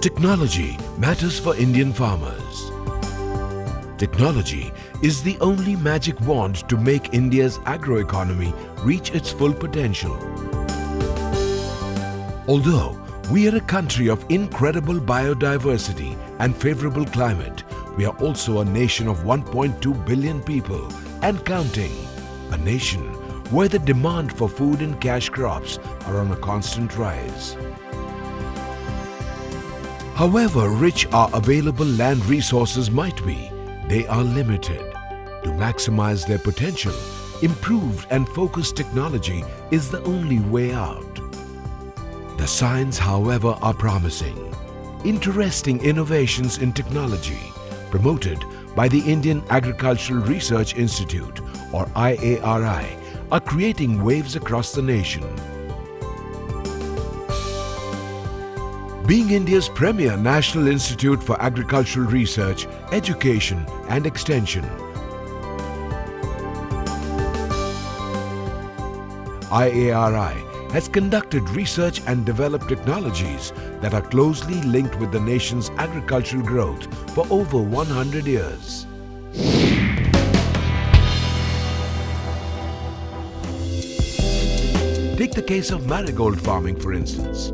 Technology matters for Indian farmers. Technology is the only magic wand to make India's agroeconomy reach its full potential. Although we are a country of incredible biodiversity and favorable climate, we are also a nation of 1.2 billion people and counting. A nation where the demand for food and cash crops are on a constant rise. However rich our available land resources might be, they are limited. To maximize their potential, improved and focused technology is the only way out. The signs, however, are promising. Interesting innovations in technology, promoted by the Indian Agricultural Research Institute or IARI, are creating waves across the nation. Being India's premier National Institute for Agricultural Research, Education and Extension, IARI has conducted research and developed technologies that are closely linked with the nation's agricultural growth for over 100 years. Take the case of marigold farming, for instance.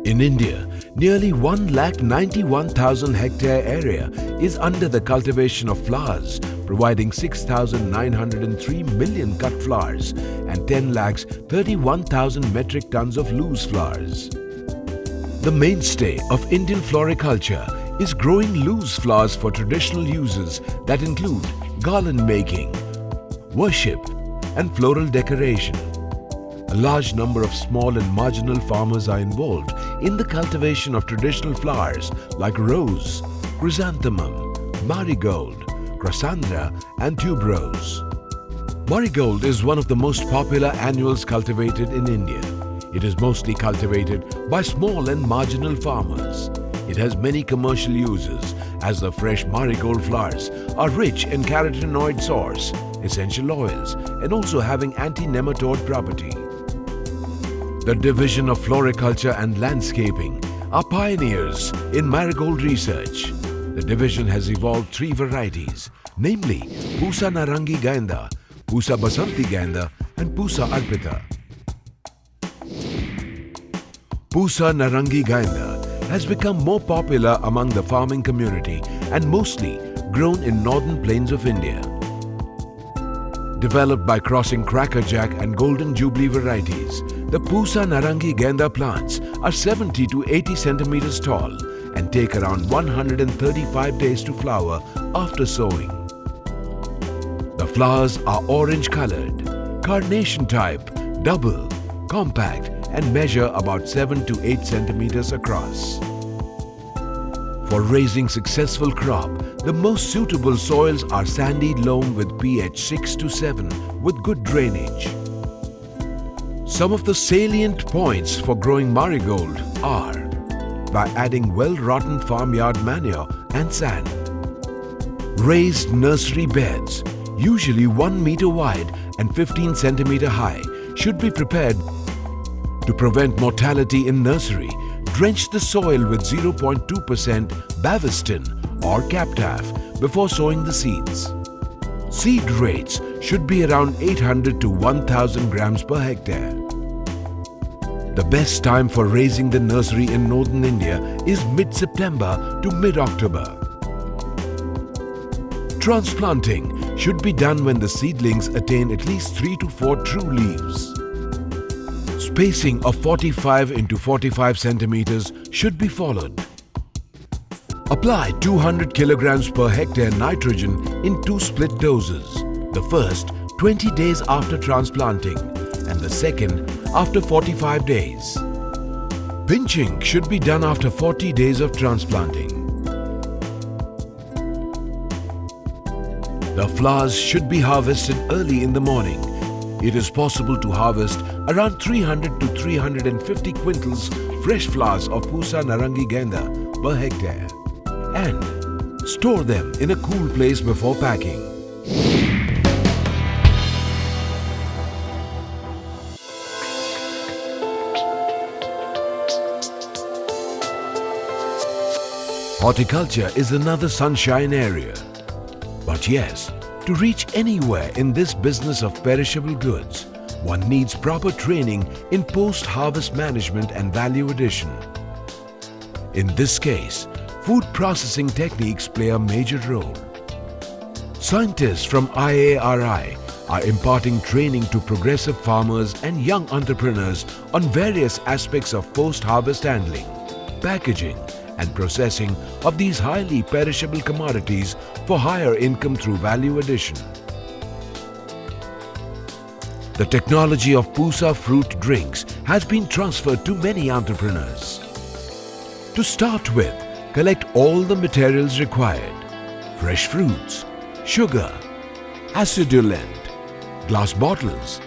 In India, nearly 191,000 hectare area is under the cultivation of flowers, providing 6,903 million cut flowers and 10,31,000 metric tons of loose flowers. The mainstay of Indian floriculture is growing loose flowers for traditional uses that include garland making, worship and floral decoration. A large number of small and marginal farmers are involved in the cultivation of traditional flowers like rose, chrysanthemum, marigold, crasandra and tuberose. Marigold is one of the most popular annuals cultivated in India. It is mostly cultivated by small and marginal farmers. It has many commercial uses as the fresh marigold flowers are rich in carotenoid source, essential oils and also having anti-nematode property. The Division of Floriculture and Landscaping are pioneers in marigold research. The division has evolved 3 varieties, namely Pusa Narangi Gainda, Pusa Basanti Gainda and Pusa Arpita. Pusa Narangi Gainda has become more popular among the farming community and mostly grown in northern plains of India. Developed by crossing crackerjack and golden jubilee varieties, the Pusa Narangi Gainda plants are 70 to 80 centimeters tall and take around 135 days to flower after sowing. The flowers are orange colored, carnation type, double, compact and measure about 7 to 8 centimeters across. For raising successful crop, the most suitable soils are sandy loam with pH 6 to 7 with good drainage. Some of the salient points for growing marigold are by adding well-rotten farmyard manure and sand. Raised nursery beds, usually 1 meter wide and 15 centimeter high, should be prepared. To prevent mortality in nursery, drench the soil with 0.2% Bavestin or Captaf before sowing the seeds. Seed rates should be around 800 to 1000 grams per hectare. The best time for raising the nursery in northern India is mid-September to mid-October. Transplanting should be done when the seedlings attain at least 3 to 4 true leaves. Spacing of 45 into 45 centimeters should be followed. Apply 200 kilograms per hectare nitrogen in 2 split doses. The first 20 days after transplanting and the second after 45 days. Pinching should be done after 40 days of transplanting. The flowers should be harvested early in the morning. It is possible to harvest around 300 to 350 quintals fresh flowers of Pusa Narangi Gainda per hectare and store them in a cool place before packing. Horticulture is another sunshine area. But yes, to reach anywhere in this business of perishable goods, one needs proper training in post-harvest management and value addition. In this case, food processing techniques play a major role. Scientists from IARI are imparting training to progressive farmers and young entrepreneurs on various aspects of post-harvest handling, packaging and processing of these highly perishable commodities for higher income through value addition. The technology of Pusa fruit drinks has been transferred to many entrepreneurs. To start with, collect all the materials required: fresh fruits, sugar, acidulant, glass bottles,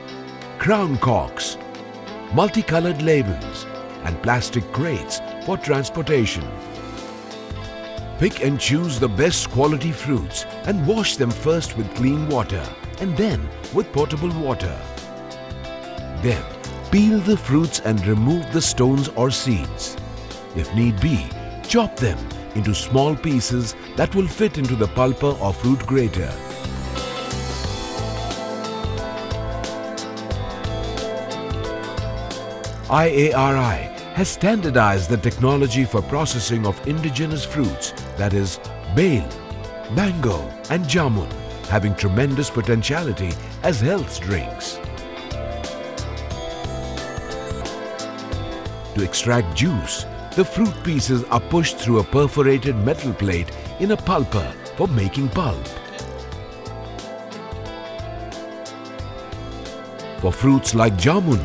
crown corks, multicolored labels and plastic crates for transportation. Pick and choose the best quality fruits and wash them first with clean water and then with potable water. Then, peel the fruits and remove the stones or seeds. If need be, chop them into small pieces that will fit into the pulper or fruit grater. IARI has standardized the technology for processing of indigenous fruits, that is, bale, mango and jamun, having tremendous potentiality as health drinks. To extract juice, the fruit pieces are pushed through a perforated metal plate in a pulper for making pulp. For fruits like jamun,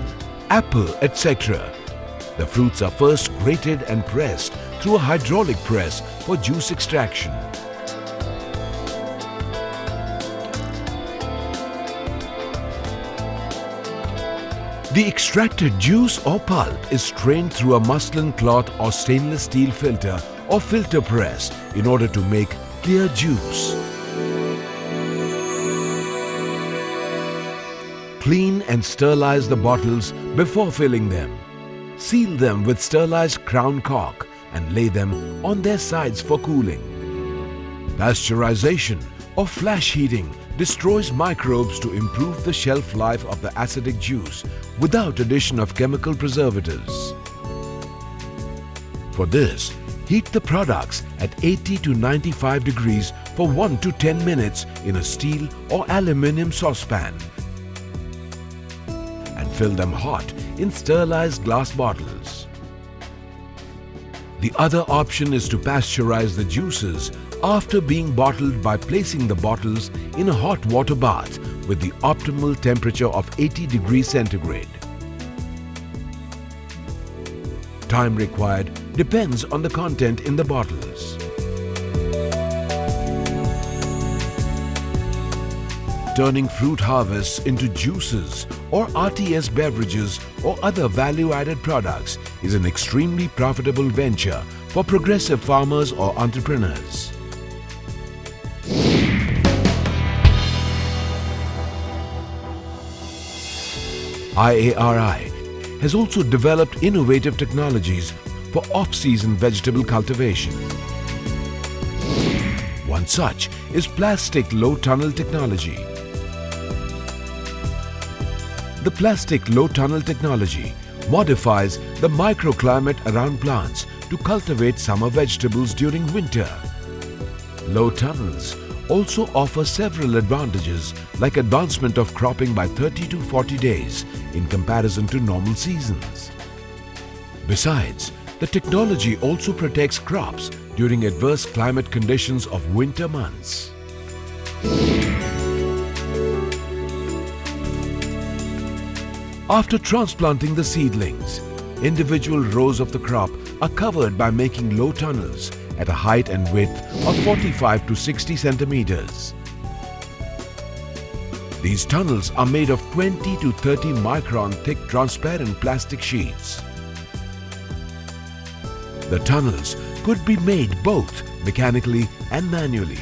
apple, etc., the fruits are first grated and pressed through a hydraulic press for juice extraction. The extracted juice or pulp is strained through a muslin cloth or stainless steel filter or filter press in order to make clear juice. Clean and sterilize the bottles before filling them. Seal them with sterilized crown cork and lay them on their sides for cooling. Pasteurization or flash heating destroys microbes to improve the shelf life of the acidic juice without addition of chemical preservatives. For this, heat the products at 80 to 95 degrees for 1 to 10 minutes in a steel or aluminium saucepan and fill them hot in sterilized glass bottles. The other option is to pasteurize the juices after being bottled by placing the bottles in a hot water bath with the optimal temperature of 80 degrees centigrade. Time required depends on the content in the bottles. Turning fruit harvests into juices or RTS beverages or other value-added products is an extremely profitable venture for progressive farmers or entrepreneurs. IARI has also developed innovative technologies for off-season vegetable cultivation. One such is plastic low tunnel technology. The plastic low tunnel technology modifies the microclimate around plants to cultivate summer vegetables during winter. Low tunnels also offer several advantages like advancement of cropping by 30 to 40 days in comparison to normal seasons. Besides, the technology also protects crops during adverse climate conditions of winter months. After transplanting the seedlings, individual rows of the crop are covered by making low tunnels at a height and width of 45 to 60 centimeters. These tunnels are made of 20 to 30 micron thick transparent plastic sheets. The tunnels could be made both mechanically and manually.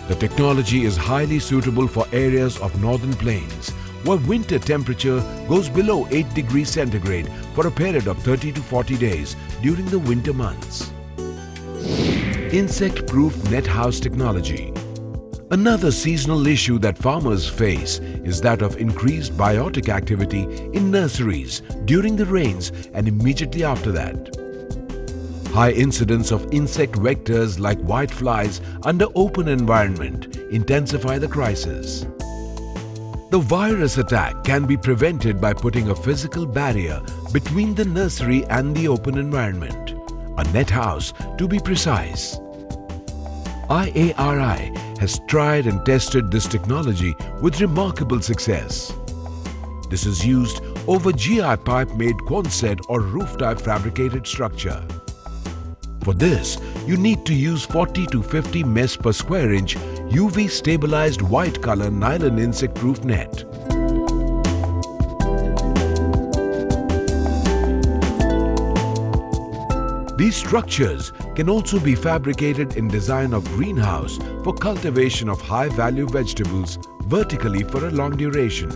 The technology is highly suitable for areas of northern plains where winter temperature goes below 8 degrees centigrade for a period of 30 to 40 days during the winter months. Insect-proof net house technology. Another seasonal issue that farmers face is that of increased biotic activity in nurseries during the rains and immediately after that. High incidence of insect vectors like whiteflies under open environment intensify the crisis. The virus attack can be prevented by putting a physical barrier between the nursery and the open environment, a net house to be precise. IARI has tried and tested this technology with remarkable success. This is used over GI pipe made Quonset or roof type fabricated structure. For this, you need to use 40 to 50 mess per square inch UV stabilized white color nylon insect proof net. These structures can also be fabricated in design of greenhouse for cultivation of high value vegetables vertically for a long duration.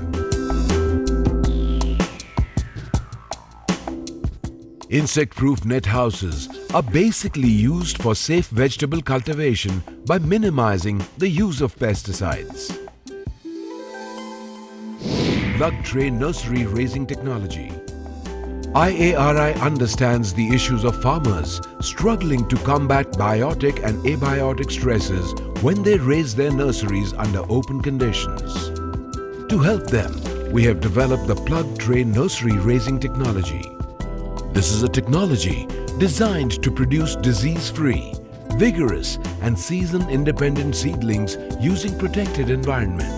Insect-proof net houses are basically used for safe vegetable cultivation by minimizing the use of pesticides. Plug tray nursery raising technology. IARI understands the issues of farmers struggling to combat biotic and abiotic stresses when they raise their nurseries under open conditions. To help them, we have developed the plug tray nursery raising technology. This is a technology designed to produce disease-free, vigorous and season-independent seedlings using protected environment.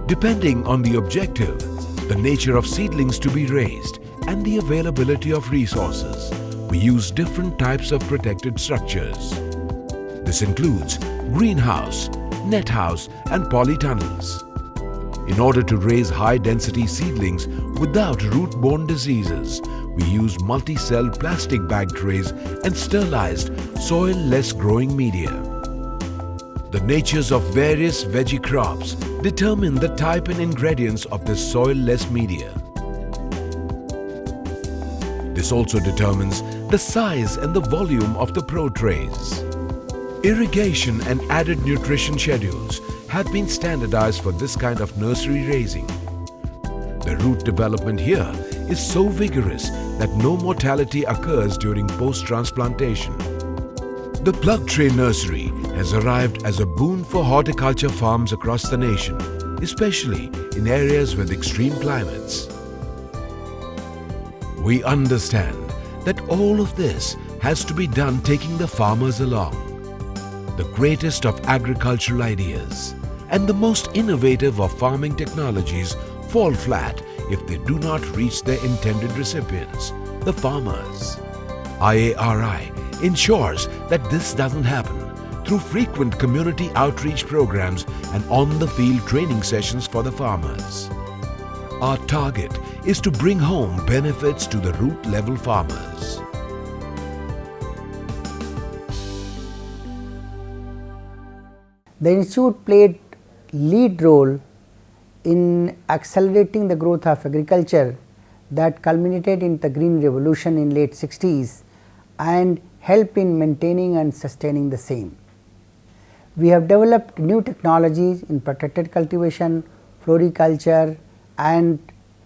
Depending on the objective, the nature of seedlings to be raised and the availability of resources, we use different types of protected structures. This includes greenhouse, net house and polytunnels. In order to raise high-density seedlings without root-borne diseases, we use multi-cell plastic bag trays and sterilized, soil-less growing media. The natures of various veggie crops determine the type and ingredients of this soil-less media. This also determines the size and the volume of the pro trays. Irrigation and added nutrition schedules have been standardized for this kind of nursery raising. The root development here is so vigorous that no mortality occurs during post-transplantation. The plug tray nursery has arrived as a boon for horticulture farms across the nation, especially in areas with extreme climates. We understand that all of this has to be done taking the farmers along. The greatest of agricultural ideas and the most innovative of farming technologies fall flat if they do not reach their intended recipients, the farmers. IARI ensures that this doesn't happen through frequent community outreach programs and on-the-field training sessions for the farmers. Our target is to bring home benefits to the root-level farmers. The Institute played lead role in accelerating the growth of agriculture that culminated in the Green Revolution in late 60s and helped in maintaining and sustaining the same. We have developed new technologies in protected cultivation, floriculture and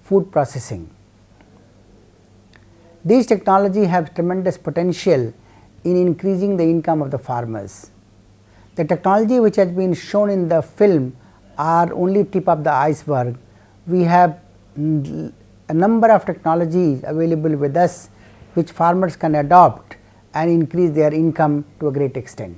food processing. These technologies have tremendous potential in increasing the income of the farmers. The technology which has been shown in the film are only tip of the iceberg. We have a number of technologies available with us which farmers can adopt and increase their income to a great extent.